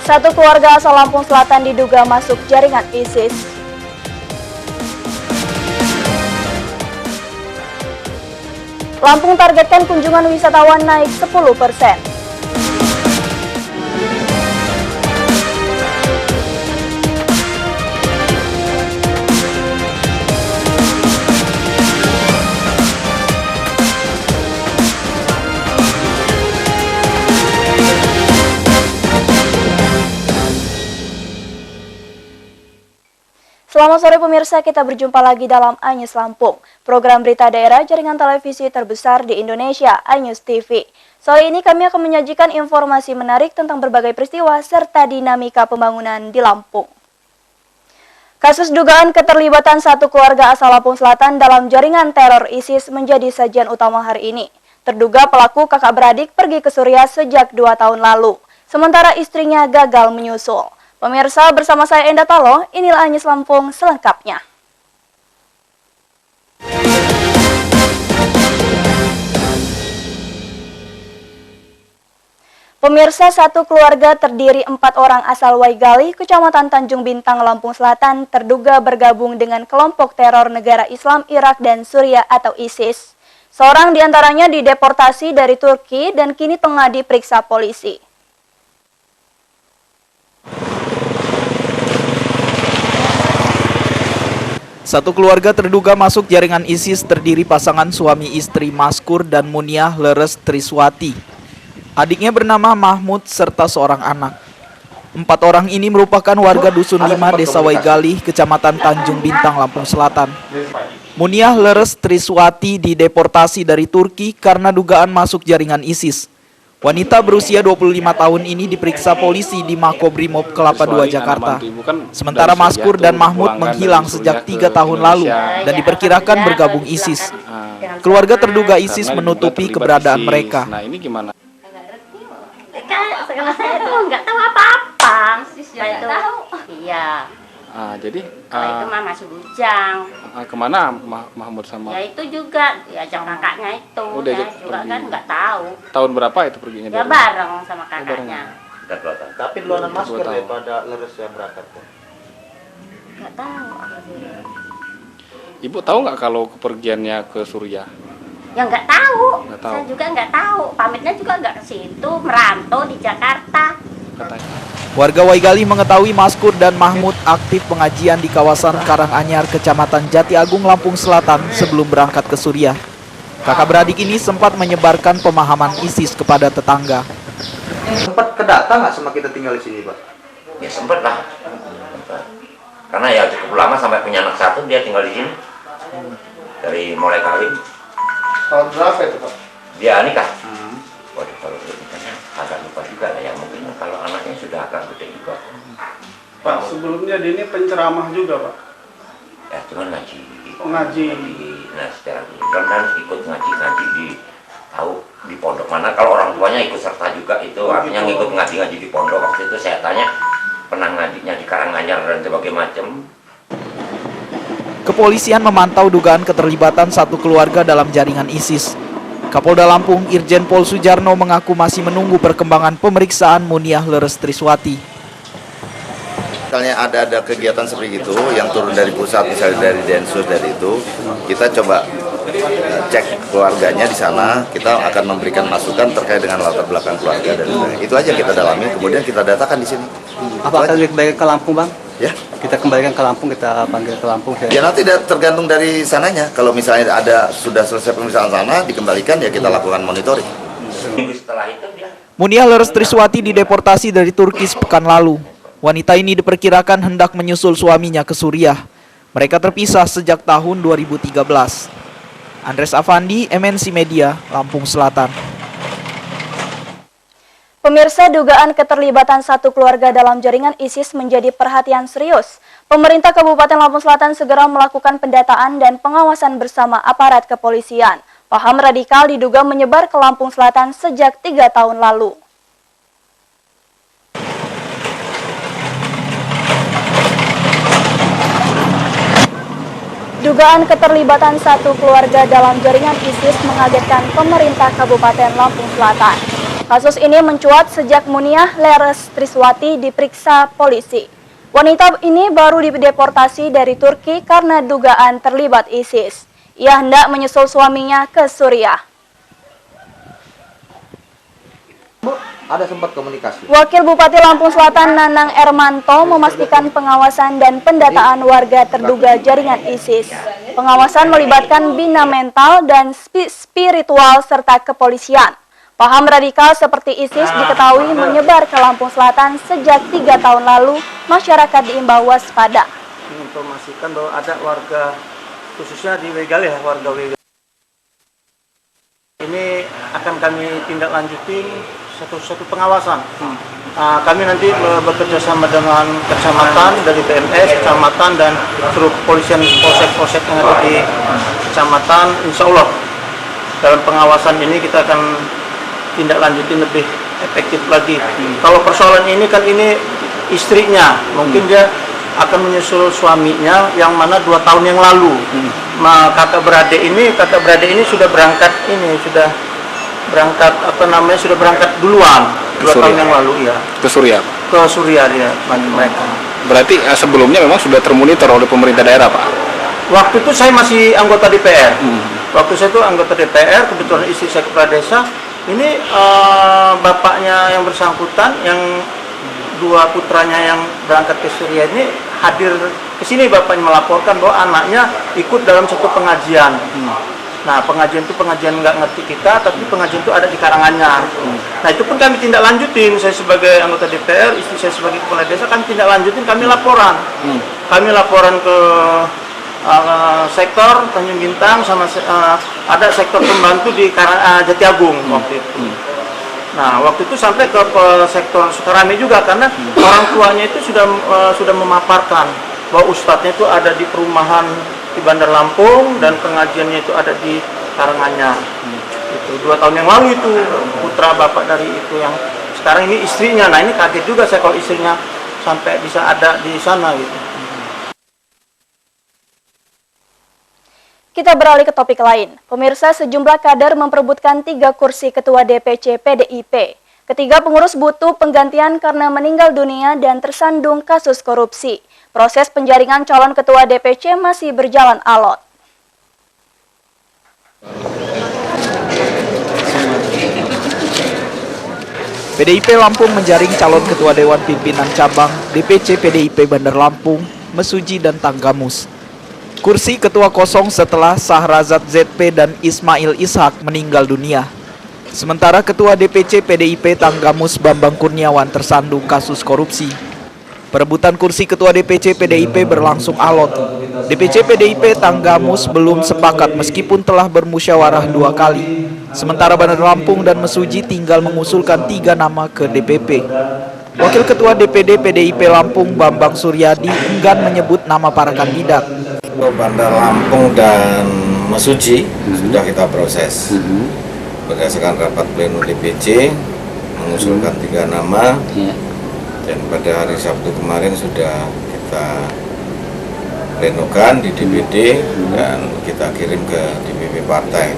Satu keluarga asal Lampung Selatan diduga masuk jaringan ISIS. Lampung targetkan kunjungan wisatawan naik 10%. Selamat sore pemirsa, kita berjumpa lagi dalam iNews Lampung, program berita daerah jaringan televisi terbesar di Indonesia, iNews TV. Sore ini kami akan menyajikan informasi menarik tentang berbagai peristiwa serta dinamika pembangunan di Lampung. Kasus dugaan keterlibatan satu keluarga asal Lampung Selatan dalam jaringan teror ISIS menjadi sajian utama hari ini. Terduga pelaku kakak beradik pergi ke Suriah sejak 2 tahun lalu, sementara istrinya gagal menyusul. Pemirsa, bersama saya Enda Talo, inilah iNews Lampung selengkapnya. Pemirsa, satu keluarga terdiri 4 orang asal Waigali, Kecamatan Tanjung Bintang, Lampung Selatan, terduga bergabung dengan kelompok teror negara Islam Irak dan Suriah atau ISIS. Seorang diantaranya dideportasi dari Turki dan kini tengah diperiksa polisi. Satu keluarga terduga masuk jaringan ISIS terdiri pasangan suami istri Maskur dan Muniah Leres Triswati. Adiknya bernama Mahmud serta seorang anak. 4 orang ini merupakan warga Dusun 5 Desa Waigali, Kecamatan Tanjung Bintang, Lampung Selatan. Muniah Leres Triswati dideportasi dari Turki karena dugaan masuk jaringan ISIS. Wanita berusia 25 tahun ini diperiksa polisi di Makobrimob Kelapa II, Jakarta. Sementara Maskur dan Mahmud menghilang sejak 3 tahun lalu dan diperkirakan bergabung ISIS. Keluarga terduga ISIS menutupi keberadaan mereka. Nah, ini gimana? Sekarang saya tuh nggak tahu apa-apa. Nggak tahu. Iya. Jadi Kalau itu mah masih bujang. kemana Mahmud sama? Ya itu juga diajak kakaknya itu. Oh, Saya diajak juga pergi. kan nggak tahu. Tahun berapa itu perginya? Ya bareng sama kakaknya. Tapi duluan masker daripada Leres yang berangkat. Nggak tahu apa dia. Ibu tahu nggak kalau kepergiannya ke Suriah? Ya nggak tahu. Nggak tahu. Saya juga nggak tahu. Pamitnya juga nggak ke situ. Merantau di Jakarta. Katanya. Warga Waigali mengetahui Maskur dan Mahmud aktif pengajian di kawasan Karanganyar, Kecamatan Jati Agung, Lampung Selatan sebelum berangkat ke Suriah. Kakak beradik ini sempat menyebarkan pemahaman ISIS kepada tetangga. Sempat kedata nggak sama kita tinggal di sini, Pak? Ya sempet lah. Sempet. Karena ya cukup lama sampai punya anak satu dia tinggal di sini. Dari mulai kawin. Tahun berapa itu, Pak? Dia nikah. Waduh, kalau dia nikahnya agak lupa juga lah ya. Mungkin kalau anaknya sudah agak gede juga. Pak, sebelumnya dia ini penceramah juga, Pak. Ya cuma ngaji. Oh, ngaji. Nah secara kebetulan dan ikut ngaji di tahu di pondok mana. Kalau orang tuanya ikut serta juga itu artinya ngikut ngaji di pondok. Waktu itu saya tanya pernah ngajinya di Karanganyar dan berbagai macam. Kepolisian memantau dugaan keterlibatan satu keluarga dalam jaringan ISIS. Kapolda Lampung Irjen Pol Sujarno mengaku masih menunggu perkembangan pemeriksaan Muniah Leres Triswati. Misalnya ada kegiatan seperti itu yang turun dari pusat, misalnya dari Densus, dari itu, kita coba cek keluarganya di sana. Kita akan memberikan masukan terkait dengan latar belakang keluarga dan itu aja kita dalami. Kemudian kita datakan di sini. Apa akan dikembalikan ke Lampung, Bang? Ya, Kita kembalikan ke Lampung, kita panggil ke Lampung. ya nanti tergantung dari sananya. Kalau misalnya sudah selesai pemeriksaan sana, dikembalikan ya kita lakukan monitoring. Minggu setelah itu dia Muniah Leres Triswati dideportasi dari Turki sepekan lalu. Wanita ini diperkirakan hendak menyusul suaminya ke Suriah. Mereka terpisah sejak tahun 2013. Andres Afandi, MNC Media, Lampung Selatan. Pemirsa, dugaan keterlibatan satu keluarga dalam jaringan ISIS menjadi perhatian serius. Pemerintah Kabupaten Lampung Selatan segera melakukan pendataan dan pengawasan bersama aparat kepolisian. Paham radikal diduga menyebar ke Lampung Selatan sejak 3 tahun lalu. Dugaan keterlibatan satu keluarga dalam jaringan ISIS mengagetkan pemerintah Kabupaten Lampung Selatan. Kasus ini mencuat sejak Muniah Leres Triswati diperiksa polisi. Wanita ini baru dideportasi dari Turki karena dugaan terlibat ISIS. Ia hendak menyusul suaminya ke Suriah. Ada sempat komunikasi. Wakil Bupati Lampung Selatan Nanang Ermanto memastikan pengawasan dan pendataan warga terduga jaringan ISIS. Pengawasan melibatkan bina mental dan spiritual serta kepolisian. Paham radikal seperti ISIS diketahui menyebar ke Lampung Selatan sejak 3 tahun lalu. Masyarakat diimbau waspada. Menginformasikan bahwa ada warga, khususnya di Wegal ya, warga Wegal. Ini akan kami tindak lanjutin satu pengawasan. Kami nanti bekerja sama dengan kecamatan dari PMS, kecamatan dan seluruh kepolisian polsek-polsek yang ada di kecamatan. Insya Allah dalam pengawasan ini kita akan tindak lanjutin lebih efektif lagi. Kalau persoalan ini kan ini istrinya, mungkin dia akan menyusul suaminya yang mana 2 tahun yang lalu. Kakak beradik ini sudah berangkat sudah berangkat duluan 2 tahun yang lalu ya. Ke Suriah. Ke Suriah dia mereka. Berarti sebelumnya memang sudah termonitor oleh pemerintah daerah, Pak? Waktu itu saya masih anggota DPR. Waktu saya itu anggota DPR, kebetulan istri saya kepala desa. Ini bapaknya yang bersangkutan, yang 2 putranya yang berangkat ke Suriah ini hadir ke sini, bapaknya melaporkan bahwa anaknya ikut dalam satu pengajian. Nah, pengajian itu pengajian nggak ngerti kita, tapi pengajian itu ada di Karanganyar. Nah, itu pun kami tindak lanjutin. Saya sebagai anggota DPR, istri saya sebagai kepala desa, kami tindak lanjutin, kami laporan. Kami laporan ke sektor Tanjung Bintang sama ada sektor pembantu di Jatiagung waktu itu. Nah, waktu itu sampai ke sektor Sukarame juga karena orang tuanya itu sudah memaparkan bahwa ustadznya itu ada di perumahan di Bandar Lampung dan pengajiannya itu ada di Karanganyar. Itu 2 tahun yang lalu itu putra bapak dari itu yang sekarang ini istrinya. Nah, ini kaget juga saya kalau istrinya sampai bisa ada di sana gitu. Kita beralih ke topik lain. Pemirsa, sejumlah kader memperebutkan 3 kursi ketua DPC PDIP. Ketiga pengurus butuh penggantian karena meninggal dunia dan tersandung kasus korupsi. Proses penjaringan calon ketua DPC masih berjalan alot. PDIP Lampung menjaring calon ketua Dewan Pimpinan Cabang DPC PDIP Bandar Lampung, Mesuji dan Tanggamus. Kursi ketua kosong setelah Sahrazat ZP dan Ismail Ishak meninggal dunia. Sementara ketua DPC PDIP Tanggamus Bambang Kurniawan tersandung kasus korupsi. Perebutan kursi ketua DPC PDIP berlangsung alot. DPC PDIP Tanggamus belum sepakat meskipun telah bermusyawarah 2 kali. Sementara Bandar Lampung dan Mesuji tinggal mengusulkan 3 nama ke DPP. Wakil Ketua DPD PDIP Lampung Bambang Suryadi enggan menyebut nama para kandidat. Bandar Lampung dan Mesuji sudah kita proses. Berdasarkan rapat pleno DPC mengusulkan 3 nama. Dan pada hari Sabtu kemarin sudah kita plenokan di DPD dan kita kirim ke DPP partai.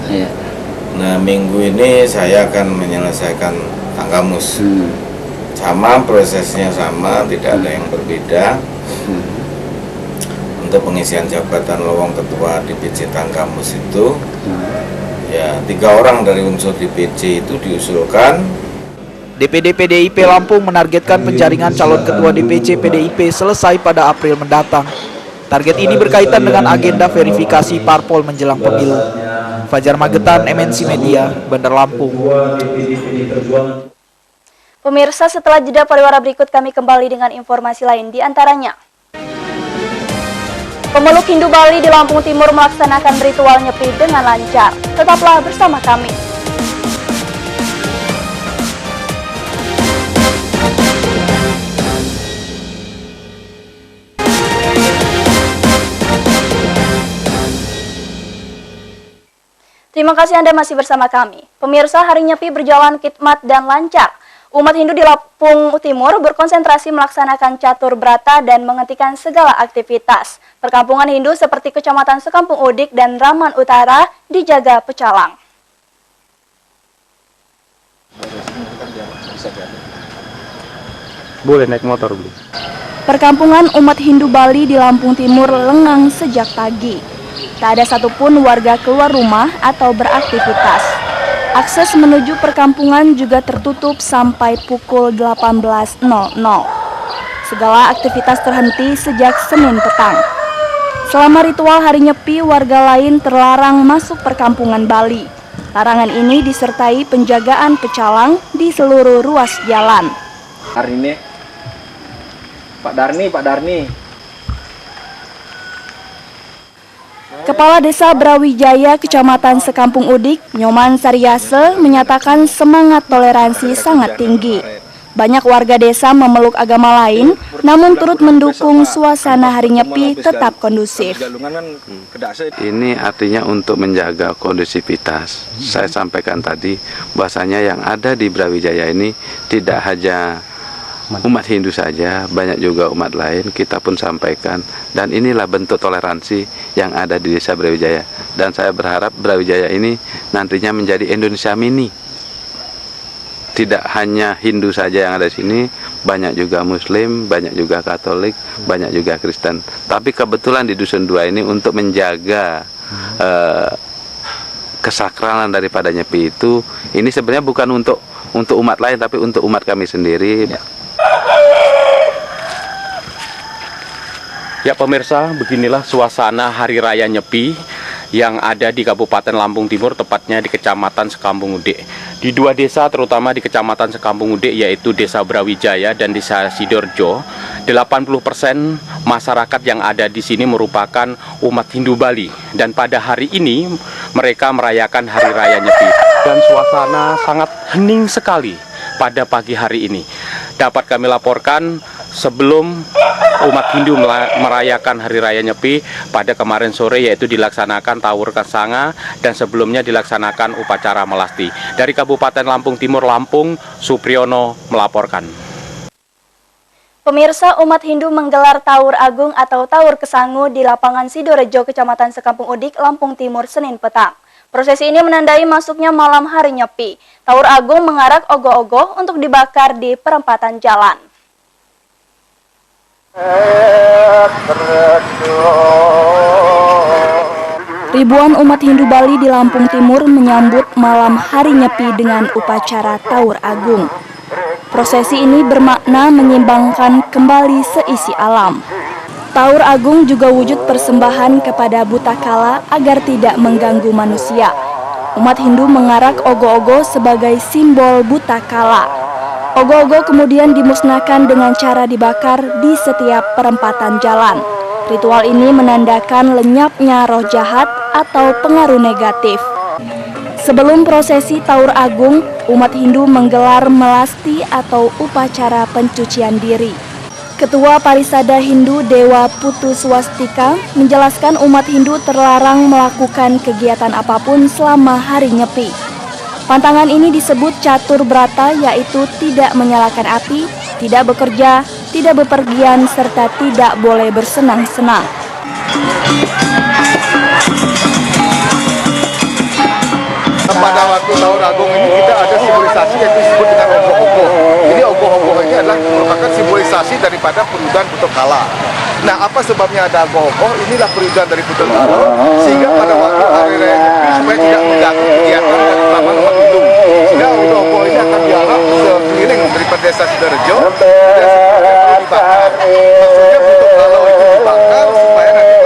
Nah, minggu ini saya akan menyelesaikan Tanggamus. Sama, prosesnya sama, tidak ada yang berbeda. Untuk pengisian jabatan lowong ketua DPC Tanggamus itu ya 3 orang dari unsur DPC itu diusulkan. DPD PDIP Lampung menargetkan penjaringan calon ketua DPC PDIP selesai pada April mendatang. Target ini berkaitan dengan agenda verifikasi parpol menjelang pemilu. Fajar Magetan, MNC Media, Bandar Lampung. Pemirsa, setelah jeda pariwara berikut kami kembali dengan informasi lain, di antaranya pemeluk Hindu Bali di Lampung Timur melaksanakan ritual nyepi dengan lancar. Tetaplah bersama kami. Terima kasih Anda masih bersama kami. Pemirsa, hari Nyepi berjalan khidmat dan lancar. Umat Hindu di Lampung Timur berkonsentrasi melaksanakan catur brata dan menghentikan segala aktivitas. Perkampungan Hindu seperti Kecamatan Sekampung Udik dan Raman Utara dijaga pecalang. Boleh naik motor, Bu. Perkampungan umat Hindu Bali di Lampung Timur lengang sejak pagi. Tak ada satupun warga keluar rumah atau beraktivitas. Akses menuju perkampungan juga tertutup sampai pukul 18.00. Segala aktivitas terhenti sejak Senin petang. Selama ritual Hari Nyepi, warga lain terlarang masuk perkampungan Bali. Larangan ini disertai penjagaan pecalang di seluruh ruas jalan. Hari ini Pak Darni. Kepala Desa Brawijaya, Kecamatan Sekampung Udik, Nyoman Sariase, menyatakan semangat toleransi sangat tinggi. Banyak warga desa memeluk agama lain, namun turut mendukung suasana Hari Nyepi tetap kondusif. Ini artinya untuk menjaga kondusivitas. Saya sampaikan tadi, bahasanya yang ada di Brawijaya ini tidak hanya umat Hindu saja, banyak juga umat lain, kita pun sampaikan. Dan inilah bentuk toleransi yang ada di Desa Brawijaya. Dan saya berharap Brawijaya ini nantinya menjadi Indonesia mini. Tidak hanya Hindu saja yang ada di sini, banyak juga Muslim, banyak juga Katolik, banyak juga Kristen. Tapi kebetulan di Dusun 2 ini untuk menjaga kesakralan daripada Nyepi itu, ini sebenarnya bukan untuk umat lain, tapi untuk umat kami sendiri. Ya pemirsa, beginilah suasana Hari Raya Nyepi yang ada di Kabupaten Lampung Timur, tepatnya di Kecamatan Sekampung Udik. Di dua desa, terutama di Kecamatan Sekampung Udik, yaitu Desa Brawijaya dan Desa Sidoarjo, 80% masyarakat yang ada di sini merupakan umat Hindu Bali. Dan pada hari ini mereka merayakan Hari Raya Nyepi. Dan suasana sangat hening sekali pada pagi hari ini. Dapat kami laporkan, sebelum umat Hindu merayakan Hari Raya Nyepi pada kemarin sore, yaitu dilaksanakan Tawur Kesanga dan sebelumnya dilaksanakan upacara melasti. Dari Kabupaten Lampung Timur, Lampung, Supriyono melaporkan. Pemirsa, umat Hindu menggelar Tawur Agung atau Tawur Kesangu di lapangan Sidorejo, Kecamatan Sekampung Udik, Lampung Timur, Senin petang. Prosesi ini menandai masuknya malam Hari Nyepi. Tawur Agung mengarak ogoh-ogoh untuk dibakar di perempatan jalan. Ribuan umat Hindu Bali di Lampung Timur menyambut malam Hari Nyepi dengan upacara Tawur Agung. Prosesi ini bermakna menyimbangkan kembali seisi alam. Tawur Agung juga wujud persembahan kepada buta kala agar tidak mengganggu manusia. Umat Hindu mengarak ogoh-ogoh sebagai simbol buta kala. Ogoh-ogoh kemudian dimusnahkan dengan cara dibakar di setiap perempatan jalan. Ritual ini menandakan lenyapnya roh jahat atau pengaruh negatif. Sebelum prosesi Tawur Agung, umat Hindu menggelar melasti atau upacara pencucian diri. Ketua Parisada Hindu Dewa Putu Swastika menjelaskan umat Hindu terlarang melakukan kegiatan apapun selama Hari Nyepi. Pantangan ini disebut catur brata, yaitu tidak menyalakan api, tidak bekerja, tidak bepergian, serta tidak boleh bersenang-senang. Pada waktu Tawur Agung ini kita ada simbolisasi yang disebut dengan ogoh-ogoh. Jadi ogoh-ogoh ini adalah merupakan simbolisasi daripada perudahan Putu Kala. Nah, apa sebabnya ada ogoh-ogoh? Inilah perudahan dari Putu Kala, sehingga pada waktu Hari Raya Nyepi supaya tidak mengganggu kegiatan dari taman umat Hindu. Sehingga ogoh-ogoh ini akan diarah sekeliling daripada Desa Sidorejo dan semuanya perlu dibakar. Maksudnya Putu Kala itu dibakar supaya nanti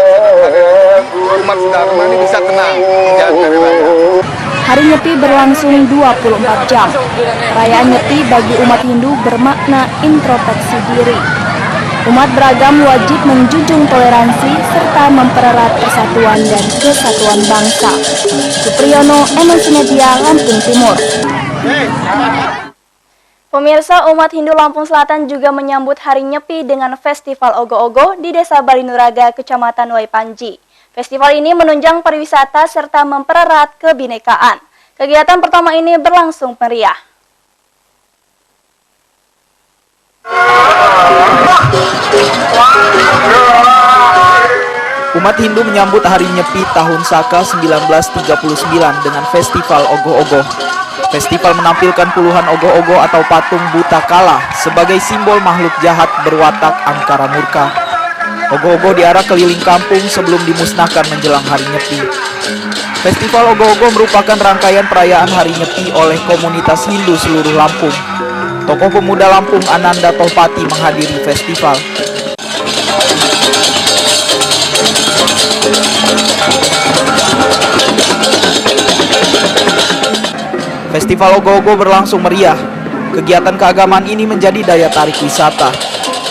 umat Dharma ini bisa tenang menjalankan Hari Raya. Hari Nyepi berlangsung 24 jam. Perayaan Nyepi bagi umat Hindu bermakna introspeksi diri. Umat beragam wajib menjunjung toleransi serta mempererat persatuan dan kesatuan bangsa. Supriyono, MNC Media, Lampung Timur. Pemirsa, umat Hindu Lampung Selatan juga menyambut Hari Nyepi dengan festival ogoh-ogoh di Desa Balinuraga, Kecamatan Waipanji. Festival ini menunjang pariwisata serta mempererat kebinekaan. Kegiatan pertama ini berlangsung meriah. Umat Hindu menyambut Hari Nyepi tahun Saka 1939 dengan festival ogoh-ogoh. Festival menampilkan puluhan ogoh-ogoh atau patung buta kala sebagai simbol makhluk jahat berwatak angkara murka. Ogoh-ogoh diarak keliling kampung sebelum dimusnahkan menjelang Hari Nyepi. Festival ogoh-ogoh merupakan rangkaian perayaan Hari Nyepi oleh komunitas Hindu seluruh Lampung. Tokoh pemuda Lampung Ananda Tohpati menghadiri festival. Festival ogoh-ogoh berlangsung meriah. Kegiatan keagamaan ini menjadi daya tarik wisata.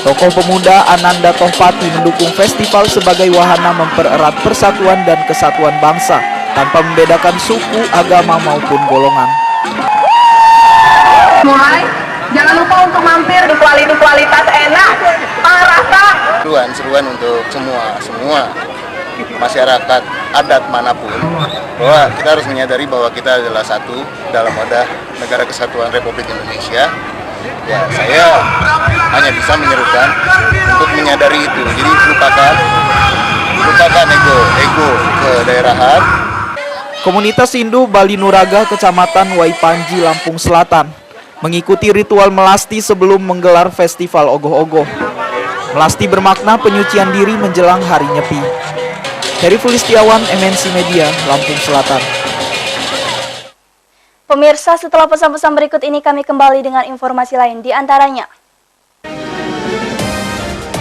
Tokoh pemuda Ananda Tohpati mendukung festival sebagai wahana mempererat persatuan dan kesatuan bangsa tanpa membedakan suku, agama maupun golongan. Mulai, jangan lupa untuk mampir di kualitas enak, rasa. Seruan untuk semua masyarakat adat manapun, bahwa kita harus menyadari bahwa kita adalah satu dalam wadah Negara Kesatuan Republik Indonesia. Ya, saya hanya bisa menyerukan untuk menyadari itu. Jadi lupakan ego kedaerahan. Komunitas Hindu Bali Nuraga, Kecamatan Waipanji, Lampung Selatan, mengikuti ritual melasti sebelum menggelar festival ogoh-ogoh. Melasti bermakna penyucian diri menjelang Hari Nyepi. Heri Fulistiawan, MNC Media, Lampung Selatan. Pemirsa, setelah pesan-pesan berikut ini kami kembali dengan informasi lain, di antaranya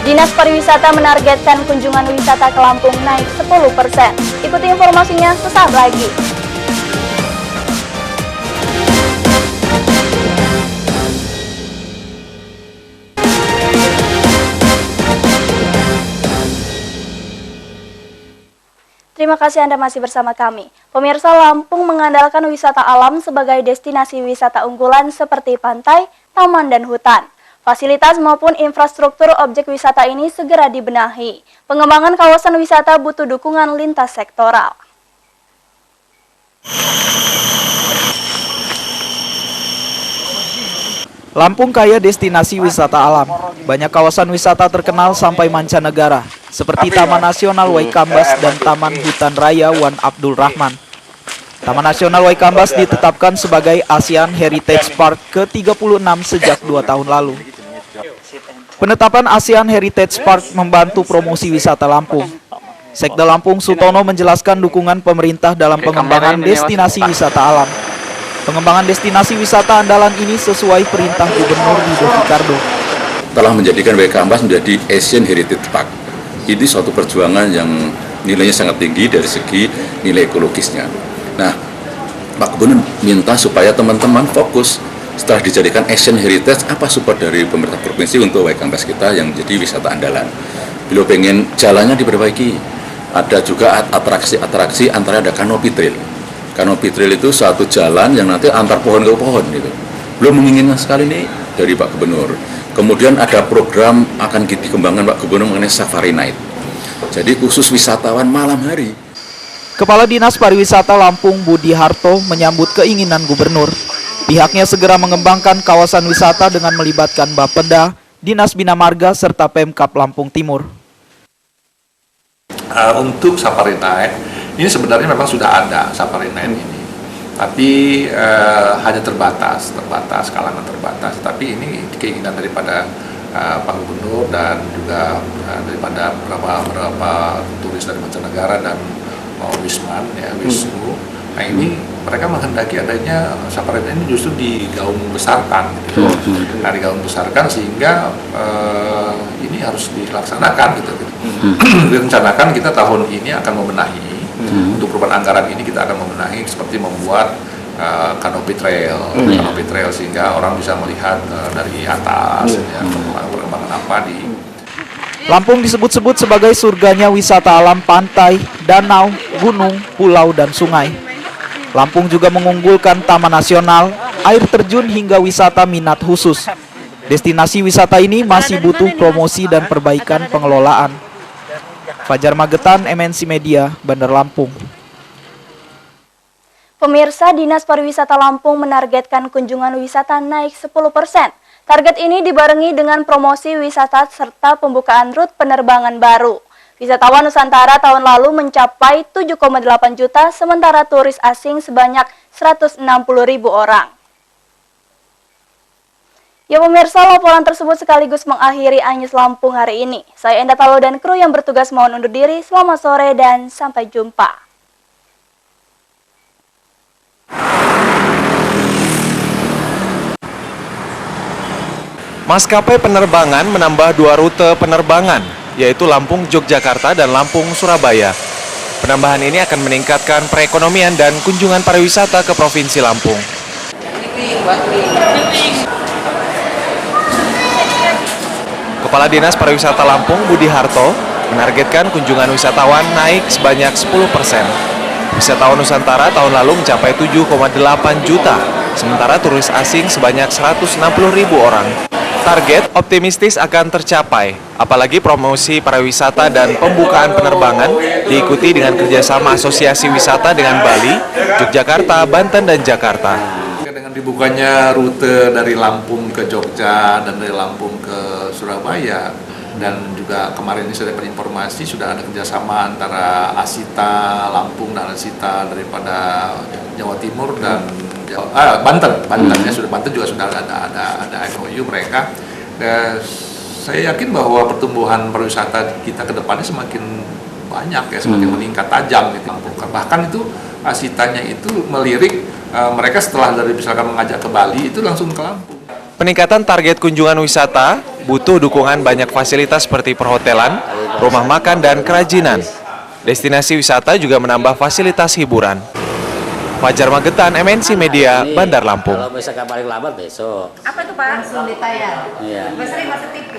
Dinas Pariwisata menargetkan kunjungan wisata ke Lampung naik 10%. Ikuti informasinya sesaat lagi. Terima kasih Anda masih bersama kami. Pemirsa, Lampung mengandalkan wisata alam sebagai destinasi wisata unggulan seperti pantai, taman, dan hutan. Fasilitas maupun infrastruktur objek wisata ini segera dibenahi. Pengembangan kawasan wisata butuh dukungan lintas sektoral. Lampung kaya destinasi wisata alam. Banyak kawasan wisata terkenal sampai mancanegara, seperti Taman Nasional Waikambas dan Taman Hutan Raya Wan Abdul Rahman. Taman Nasional Waikambas ditetapkan sebagai ASEAN Heritage Park ke-36 sejak 2 tahun lalu. Penetapan ASEAN Heritage Park membantu promosi wisata Lampung. Sekda Lampung Sutono menjelaskan dukungan pemerintah dalam pengembangan destinasi wisata alam. Pengembangan destinasi wisata andalan ini sesuai perintah Gubernur Ridho Fikardo. Telah menjadikan Waikambas menjadi Asian Heritage Park. Ini suatu perjuangan yang nilainya sangat tinggi dari segi nilai ekologisnya. Nah, Pak Gubernur minta supaya teman-teman fokus setelah dijadikan Asian Heritage, apa support dari pemerintah provinsi untuk Waikambas kita yang menjadi wisata andalan. Beliau pengen jalannya diperbaiki. Ada juga atraksi-atraksi, antara ada canopy trail. Canopy trail itu suatu jalan yang nanti antar pohon ke pohon gitu. Belum menginginkan sekali nih dari Pak Gubernur. Kemudian ada program akan dikembangkan Pak Gubernur mengenai Safari Night. Jadi khusus wisatawan malam hari. Kepala Dinas Pariwisata Lampung Budi Harto menyambut keinginan Gubernur. Pihaknya segera mengembangkan kawasan wisata dengan melibatkan Bapeda, Dinas Bina Marga, serta Pemkab Lampung Timur. Untuk Safari Night, ini sebenarnya memang sudah ada Safari Night ini. Tapi hanya terbatas, kalangan terbatas. Tapi ini keinginan daripada Pak Gubernur dan juga daripada beberapa turis dari mancanegara dan Wisman, ya Wisnu. Nah ini mereka menghendaki adanya Safari Night ini justru digaung besarkan, gitu. Nah digaung besarkan sehingga ini harus dilaksanakan, gitu. Direncanakan kita tahun ini akan membenahi. Untuk perubahan anggaran ini kita akan membenahi seperti membuat canopy trail, sehingga orang bisa melihat dari atas ya, perkembangan apa di Lampung disebut-sebut sebagai surganya wisata alam pantai, danau, gunung, pulau, dan sungai. Lampung juga mengunggulkan taman nasional, air terjun hingga wisata minat khusus. Destinasi wisata ini masih butuh promosi dan perbaikan pengelolaan. Fajar Magetan, MNC Media, Bandar Lampung. Pemirsa, Dinas Pariwisata Lampung menargetkan kunjungan wisata naik 10%. Target ini dibarengi dengan promosi wisata serta pembukaan rute penerbangan baru. Wisatawan Nusantara tahun lalu mencapai 7,8 juta, sementara turis asing sebanyak 160.000 orang. Ya pemirsa, laporan tersebut sekaligus mengakhiri Anyus Lampung hari ini. Saya Enda Talo dan kru yang bertugas mohon undur diri. Selamat sore dan sampai jumpa. Maskapai penerbangan menambah 2 rute penerbangan, yaitu Lampung-Yogyakarta dan Lampung-Surabaya. Penambahan ini akan meningkatkan perekonomian dan kunjungan pariwisata ke Provinsi Lampung. Kepala Dinas Pariwisata Lampung, Budi Harto, menargetkan kunjungan wisatawan naik sebanyak 10%. Wisatawan Nusantara tahun lalu mencapai 7,8 juta, sementara turis asing sebanyak 160.000 orang. Target optimistis akan tercapai, apalagi promosi pariwisata dan pembukaan penerbangan diikuti dengan kerjasama asosiasi wisata dengan Bali, Yogyakarta, Banten, dan Jakarta. Dengan dibukanya rute dari Lampung ke Jogja dan dari Lampung ke Surabaya, dan juga kemarin ini saya dapat informasi sudah ada kerjasama antara Asita Lampung dan Asita daripada Jawa Timur dan Banten juga sudah ada MOU mereka. Saya yakin bahwa pertumbuhan pariwisata kita ke depannya semakin banyak ya, semakin meningkat tajam gitu. Bahkan itu Asitanya itu melirik mereka setelah dari misalkan mengajak ke Bali itu langsung ke Lampung. Peningkatan target kunjungan wisata butuh dukungan banyak fasilitas seperti perhotelan, rumah makan, dan kerajinan. Destinasi wisata juga menambah fasilitas hiburan. Fajar Magetan, MNC Media, Bandar Lampung. Kalau misalkan paling lambat besok. Apa itu Pak? Langsung ditayang. Iya. Sering masuk TV.